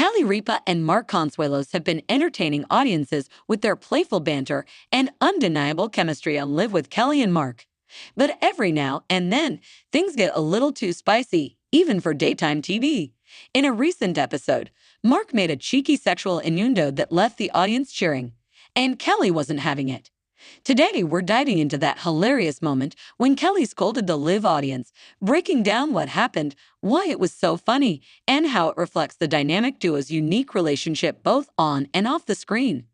Kelly Ripa and Mark Consuelos have been entertaining audiences with their playful banter and undeniable chemistry on Live with Kelly and Mark. But every now and then, things get a little too spicy, even for daytime TV. In a recent episode, Mark made a cheeky sexual innuendo that left the audience cheering, and Kelly wasn't having it. Today, we're diving into that hilarious moment when Kelly scolded the live audience, breaking down what happened, why it was so funny, and how it reflects the dynamic duo's unique relationship both on and off the screen.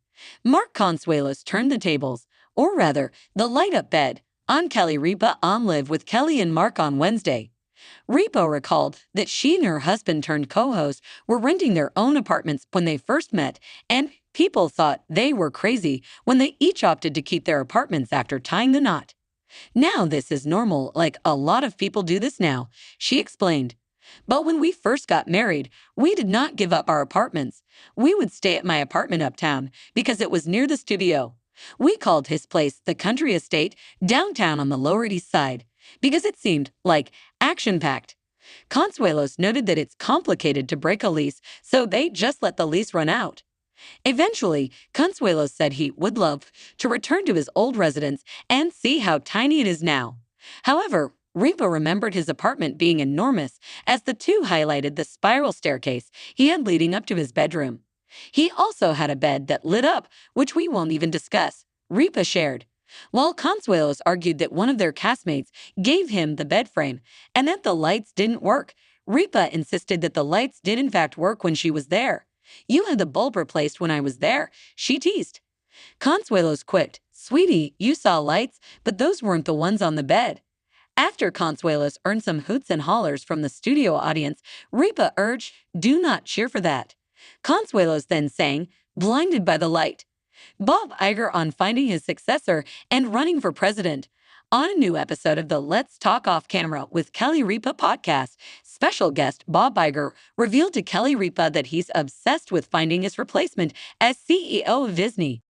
Mark Consuelos turned the tables, or rather, the light-up bed, on Kelly Ripa on Live with Kelly and Mark on Wednesday. Ripa recalled that she and her husband turned co-host were renting their own apartments when they first met, and people thought they were crazy when they each opted to keep their apartments after tying the knot. Now this is normal, like a lot of people do this now, she explained. But when we first got married, we did not give up our apartments. We would stay at my apartment uptown because it was near the studio. We called his place the Country Estate downtown on the Lower East Side because it seemed like action-packed. Consuelos noted that it's complicated to break a lease, so they just let the lease run out. Eventually, Consuelos said he would love to return to his old residence and see how tiny it is now. However, Ripa remembered his apartment being enormous as the two highlighted the spiral staircase he had leading up to his bedroom. He also had a bed that lit up, which we won't even discuss, Ripa shared. While Consuelos argued that one of their castmates gave him the bed frame and that the lights didn't work, Ripa insisted that the lights did in fact work when she was there. You had the bulb replaced when I was there, she teased. Consuelos quipped, "Sweetie, you saw lights, but those weren't the ones on the bed." After Consuelos earned some hoots and hollers from the studio audience, Ripa urged, "Do not cheer for that." Consuelos then sang, "Blinded by the Light." Bob Iger on finding his successor and running for president. On a new episode of the Let's Talk Off Camera with Kelly Ripa podcast, special guest Bob Iger revealed to Kelly Ripa that he's obsessed with finding his replacement as CEO of Disney.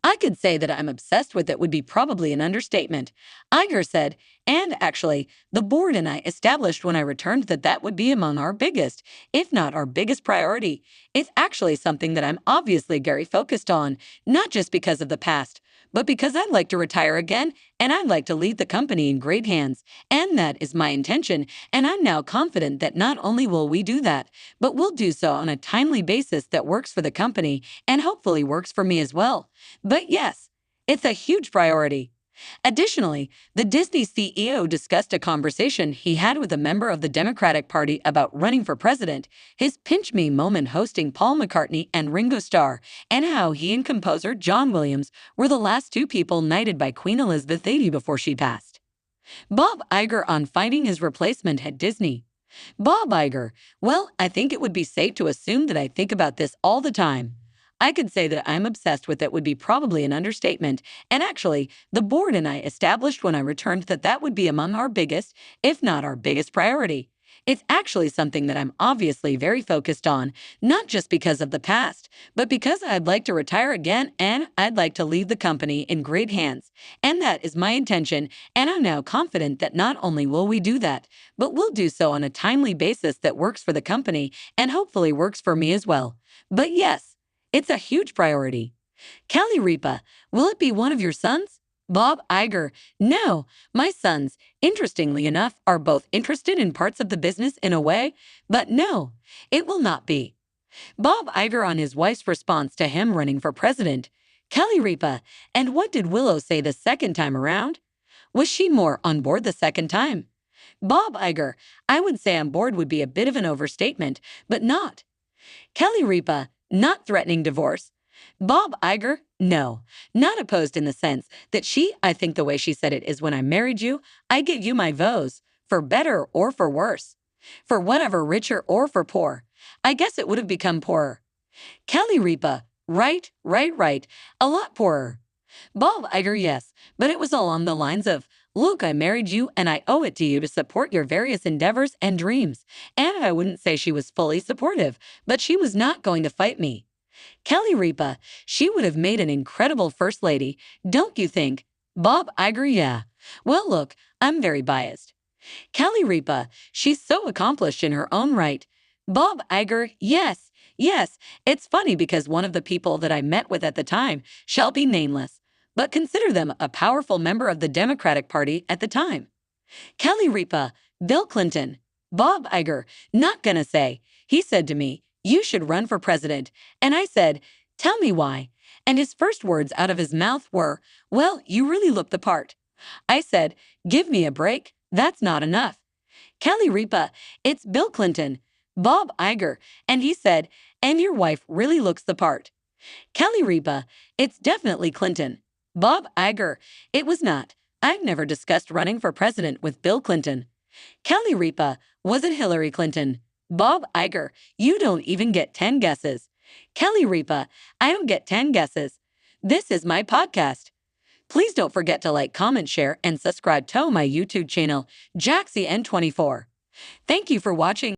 "I could say that I'm obsessed with it would be probably an understatement," Iger said, "and actually, the board and I established when I returned that that would be among our biggest, if not our biggest priority. It's actually something that I'm obviously very focused on, not just because of the past, but because I'd like to retire again and I'd like to leave the company in great hands. And that is my intention, and I'm now confident that not only will we do that, but we'll do so on a timely basis that works for the company and hopefully works for me as well. But yes, it's a huge priority." Additionally, the Disney CEO discussed a conversation he had with a member of the Democratic Party about running for president, his pinch me moment hosting Paul McCartney and Ringo Starr, and how he and composer John Williams were the last two people knighted by Queen Elizabeth II before she passed. Bob Iger on finding his replacement at Disney. Bob Iger, "Well, I think it would be safe to assume that I think about this all the time. I could say that I'm obsessed with it would be probably an understatement, and actually, the board and I established when I returned that that would be among our biggest, if not our biggest priority. It's actually something that I'm obviously very focused on, not just because of the past, but because I'd like to retire again and I'd like to leave the company in great hands. And that is my intention, and I'm now confident that not only will we do that, but we'll do so on a timely basis that works for the company and hopefully works for me as well. But yes, it's a huge priority." Kelly Ripa, "Will it be one of your sons?" Bob Iger, "No, my sons, interestingly enough, are both interested in parts of the business in a way, but no, it will not be." Bob Iger on his wife's response to him running for president. Kelly Ripa, "And what did Willow say the second time around? Was she more on board the second time?" Bob Iger, "I would say on board would be a bit of an overstatement, but not." Kelly Ripa, "Not threatening divorce." Bob Iger, "No, not opposed in the sense that I think the way she said it is when I married you, I give you my vows, for better or for worse. For whatever richer or for poor. I guess it would have become poorer." Kelly Ripa, right, a lot poorer." Bob Iger, "Yes, but it was along the lines of, look, I married you and I owe it to you to support your various endeavors and dreams. And I wouldn't say she was fully supportive, but she was not going to fight me." Kelly Ripa, "She would have made an incredible first lady, don't you think?" Bob Iger, "Yeah. Well, look, I'm very biased." Kelly Ripa, she's so accomplished in her own right. Bob Iger, yes, yes. It's funny because one of the people that I met with at the time shall be nameless, but consider them a powerful member of the Democratic Party at the time. Kelly Ripa, Bill Clinton, Bob Iger, not gonna say. He said to me, "You should run for president." And I said, "Tell me why." And his first words out of his mouth were, "Well, you really look the part." I said, "Give me a break. That's not enough." Kelly Ripa, it's Bill Clinton, Bob Iger, and he said, "And your wife really looks the part." Kelly Ripa, it's definitely Clinton. Bob Iger, it was not. I've never discussed running for president with Bill Clinton. Kelly Ripa, was it Hillary Clinton? Bob Iger, you don't even get 10 guesses. Kelly Ripa, I don't get 10 guesses. This is my podcast. Please don't forget to like, comment, share, and subscribe to my YouTube channel, Jaxcey N24. Thank you for watching.